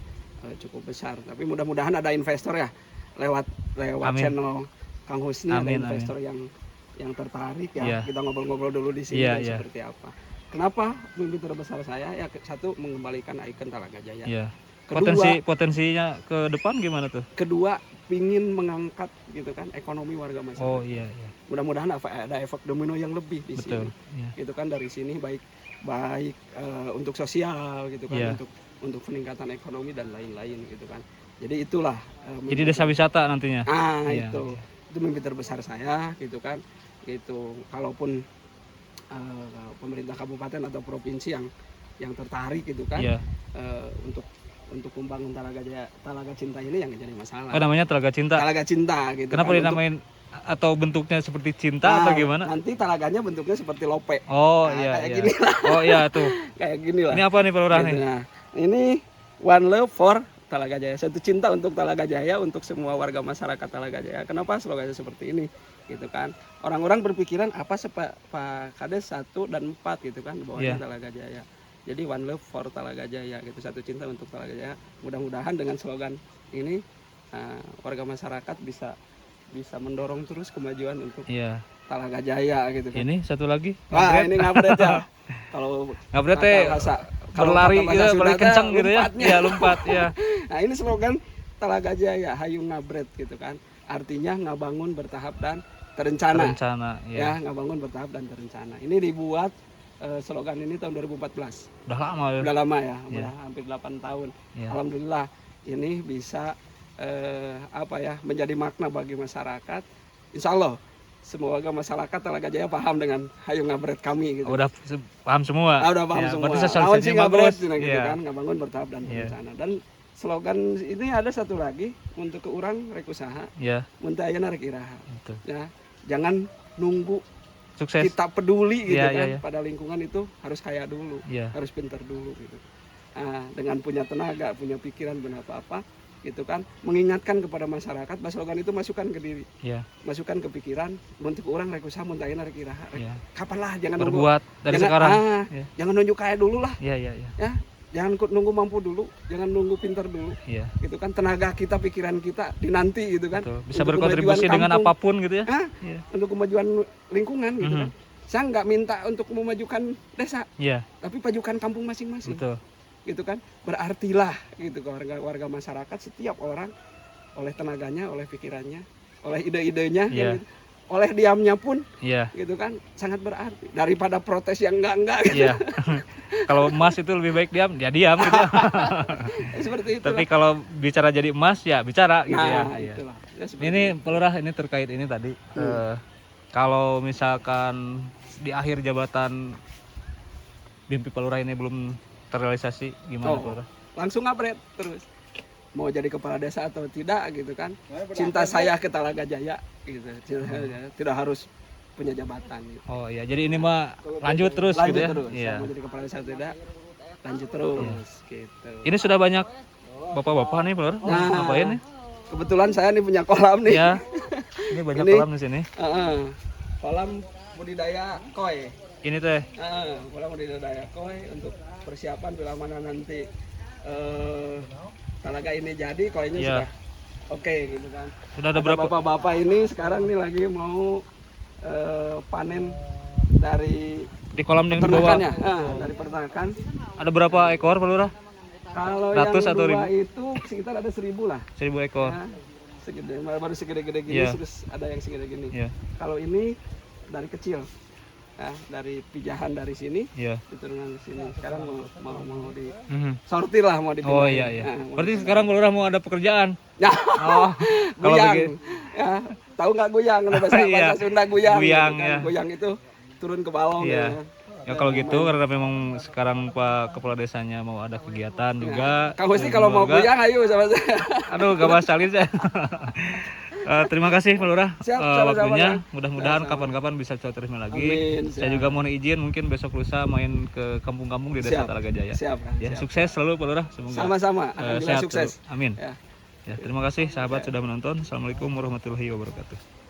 cukup besar. Tapi mudah-mudahan ada investor ya lewat Amin. channel Kang Husni, ada Amin, investor yang tertarik ya. Iya. Kita ngobrol-ngobrol dulu di sini Iya, dan iya. seperti apa. Kenapa mimpi terbesar saya ya satu mengembalikan ikon Talaga Jaya. Iya. Kedua, Potensinya ke depan gimana tuh? kedua pingin mengangkat gitu kan ekonomi warga masyarakat. Oh iya, iya. Mudah-mudahan ada efek domino yang lebih di Betul. sini. Iya. Gitu kan dari sini baik untuk sosial gitu kan, Iya. untuk peningkatan ekonomi dan lain-lain gitu kan. Jadi itulah Jadi desa wisata nantinya. Iya, itu iya. itu mimpi terbesar saya gitu kan. Gitu kalaupun pemerintah kabupaten atau provinsi yang tertarik gitu kan, Iya. untuk membangun Talaga Cinta ini yang jadi masalah. Oh, namanya Telaga Cinta. Talaga Cinta gitu. Kenapa kan, dinamain atau bentuknya seperti cinta atau gimana? Nanti talaganya bentuknya seperti lope. Oh Nah, iya, kayak iya. gini lah. Oh iya tuh. Kayak gini lah. Ini apa nih Pak Lurah Gitu. nih? Nah, ini one love for Talaga Jaya. Satu cinta untuk Talaga Jaya, untuk semua warga masyarakat Talaga Jaya. Kenapa slogannya seperti ini? Gitu kan. Orang-orang berpikiran apa sih Pak Kades 1 dan 4 gitu kan, bawahnya Iya. Talaga Jaya. Jadi one love for Talaga Jaya gitu, satu cinta untuk Talaga Jaya. Mudah-mudahan dengan slogan ini warga masyarakat bisa mendorong terus kemajuan untuk Iya. Talaga Jaya gitu kan. Ini satu lagi. Wah, ini ngabret ya. Kalau Ngabret teh berlari gitu, berlari kencang gitu ya. Iya, lompat ya. Nah, ini slogan Talaga Jaya, hayu ngabret gitu kan. Artinya ngabangun bertahap dan terencana. Rencana, Ya, ya. ngabangun bertahap dan terencana. Ini dibuat slogan ini tahun 2014. Udah lama ya. Udah lama ya, Iya. udah hampir 8 tahun. Iya. Alhamdulillah ini bisa menjadi makna bagi masyarakat. Insya Allah semua warga masyarakat Talaga Jaya paham dengan hayu ngabret kami gitu. Udah paham semua. Udah paham Ya, semua. berarti Lawan sosialisasinya si ngabret bagus. gitu Iya. kan, ngabangun bertahap dan Iya. terencana. Dan slogan ini ada satu lagi untuk ke urang rek usaha, Iya, mun teu ayeuna rek iraha. betul. Ya, jangan nunggu Sukses. kita peduli gitu Iya, kan iya, iya. pada lingkungan itu harus kaya dulu, Iya. harus pintar dulu gitu. Nah, dengan punya tenaga, punya pikiran, punya apa-apa gitu kan, mengingatkan kepada masyarakat bahwa slogan itu masukkan ke diri, Iya, masukkan ke pikiran, untuk orang rek usaha mun teu ayeuna rek iraha. iya. Kapan lah, jangan nunggu, Berbuat dari jangan, sekarang. Iya. jangan nunjuk kaya dulu lah Iya, iya, iya. ya. Jangan nunggu mampu dulu, jangan nunggu pintar dulu. Iya. Gitu kan, tenaga kita, pikiran kita dinanti gitu kan. Betul. Bisa Untuk berkontribusi kemajuan dengan kampung. apapun gitu ya. Hah? Iya. Untuk kemajuan lingkungan gitu Mhm. kan. Saya nggak minta untuk memajukan desa, Iya, tapi pajukan kampung masing-masing. betul. Gitu kan. Berartilah gitu ke warga masyarakat, setiap orang oleh tenaganya, oleh pikirannya, oleh ide-idenya, Iya. kan, gitu. Oleh diamnya pun Iya. gitu kan, sangat berarti daripada protes yang enggak gitu. Iya. Kalau emas itu lebih baik diam, ya diam gitu ya. Seperti itu. Tapi kalau bicara jadi emas ya bicara gitu ya. Nah, Iya. itulah. Ya, seperti Ini itu. Pak Lurah, ini terkait ini tadi. Kalau misalkan di akhir jabatan mimpi Pak Lurah ini belum terrealisasi, gimana Pak Lurah? Langsung ngabret terus. Mau jadi kepala desa atau tidak gitu kan. Cinta saya ke Talaga Jaya gitu. Cinta saya tidak harus punya jabatan gitu. Oh iya, jadi ini mah lanjut terus Lanjut gitu ya. terus. Iya. Mau jadi kepala desa atau tidak, lanjut terus gitu. Ini sudah banyak bapak-bapak nih Pak Lurah. Nah. Ngapain nih? Kebetulan saya nih punya kolam nih. Ya. Ini banyak Ini- kolam di sini. Kolam budidaya koi. Ini teh. Kolam budidaya koi untuk persiapan bila mana nanti Talaga ini jadi, koinya Iya. sudah oke gitu kan. Sudah ada berapa? Bapak-bapak ini sekarang nih lagi mau panen dari Di kolam yang di bawah peternakannya, dari peternakan. ada berapa ekor Pak Lurah? Kalau Ratus yang atau dua ribu? itu sekitar ada 1000 lah. 1000 ekor. Ya, segede, baru segede-gede gini, Iya. terus ada yang segede gini. Iya. Kalau ini dari kecil, ya, dari pijahan dari sini, Iya. diturunkan ke sini. Sekarang mau di Mhm. sortir lah, mau dipindahin. Oh iya iya. Nah, mau Berarti sekarang Pak Lurah mau ada pekerjaan. Ya, Oh, kalau guyang. begitu. Ya, tahu nggak guyang? Bahasa, Iya. bahasa Sunda guyang. Guyang, gitu kan. ya. Guyang itu turun ke balong. Iya. Ya kalau gitu karena memang sekarang Pak Kepala Desanya mau ada kegiatan juga. Kang Husni kalau mau Semoga- guyang ayo sama saya. Aduh, gak basalin saya. Terima kasih Pak Lurah Siap, sama-sama, waktunya. Kang. Mudah-mudahan Sama-sama. kapan-kapan bisa terima lagi. Amin, Saya siap. juga mohon izin mungkin besok lusa main ke kampung-kampung di Desa Siap. Talaga Jaya. Siap, Kang, Ya, siap. sukses selalu Pak Lurah. Semoga Sama-sama. Alhamdulillah sehat sukses. terus. Amin. Ya. Ya, terima kasih sahabat sudah menonton. Assalamualaikum warahmatullahi wabarakatuh.